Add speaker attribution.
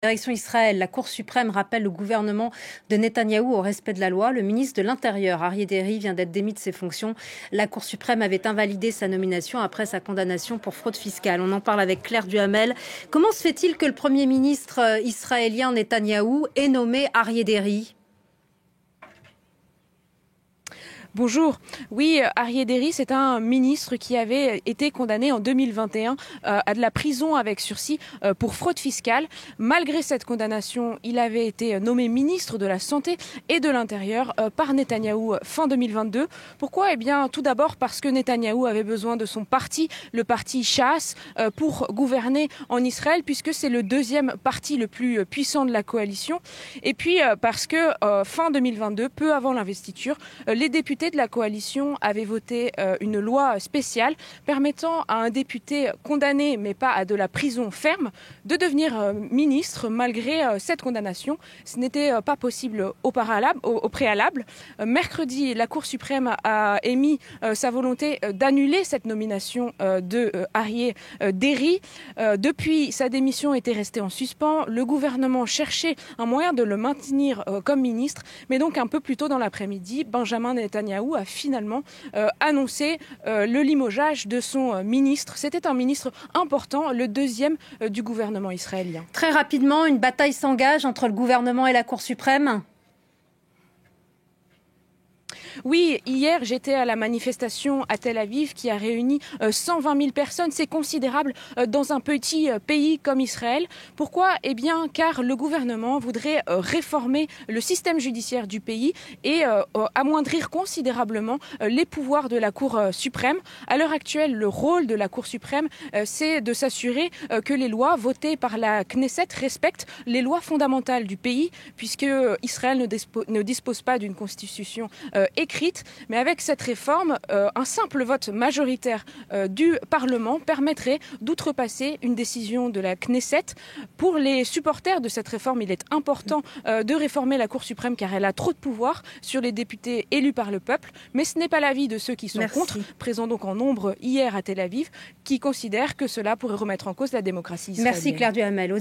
Speaker 1: Direction Israël, la Cour suprême rappelle le gouvernement de Netanyahou au respect de la loi. Le ministre de l'Intérieur, Aryeh Deri, vient d'être démis de ses fonctions. La Cour suprême avait invalidé sa nomination après sa condamnation pour fraude fiscale. On en parle avec Claire Duhamel. Comment se fait-il que le Premier ministre israélien Netanyahou ait nommé Aryeh Deri ?
Speaker 2: Bonjour. Oui, Aryeh Deri, c'est un ministre qui avait été condamné en 2021 à de la prison avec sursis pour fraude fiscale. Malgré cette condamnation, il avait été nommé ministre de la Santé et de l'Intérieur par Netanyahou fin 2022. Pourquoi ? Eh bien, tout d'abord parce que Netanyahou avait besoin de son parti, le parti Shas, pour gouverner en Israël, puisque c'est le deuxième parti le plus puissant de la coalition. Et puis parce que fin 2022, peu avant l'investiture, les députés de la coalition avait voté une loi spéciale permettant à un député condamné, mais pas à de la prison ferme, de devenir ministre malgré cette condamnation. Ce n'était pas possible au préalable. Mercredi, la Cour suprême a émis sa volonté d'annuler cette nomination de Aryeh Deri. Depuis, sa démission était restée en suspens. Le gouvernement cherchait un moyen de le maintenir comme ministre, mais donc un peu plus tôt dans l'après-midi, Benjamin Netanyahou a finalement annoncé le limogeage de son ministre. C'était un ministre important, le deuxième du gouvernement israélien.
Speaker 1: Très rapidement, une bataille s'engage entre le gouvernement et la Cour suprême ?
Speaker 2: Oui, hier, j'étais à la manifestation à Tel Aviv qui a réuni 120 000 personnes. C'est considérable dans un petit pays comme Israël. Pourquoi ? Eh bien, car le gouvernement voudrait réformer le système judiciaire du pays et amoindrir considérablement les pouvoirs de la Cour suprême. À l'heure actuelle, le rôle de la Cour suprême, c'est de s'assurer que les lois votées par la Knesset respectent les lois fondamentales du pays, puisque Israël ne dispose pas d'une constitution écrite, mais avec cette réforme, un simple vote majoritaire du Parlement permettrait d'outrepasser une décision de la Knesset. Pour les supporters de cette réforme, il est important de réformer la Cour suprême car elle a trop de pouvoir sur les députés élus par le peuple, mais ce n'est pas l'avis de ceux qui sont contre, présents donc en nombre hier à Tel Aviv, qui considèrent que cela pourrait remettre en cause la démocratie israélienne.
Speaker 1: Merci Claire Duhamel.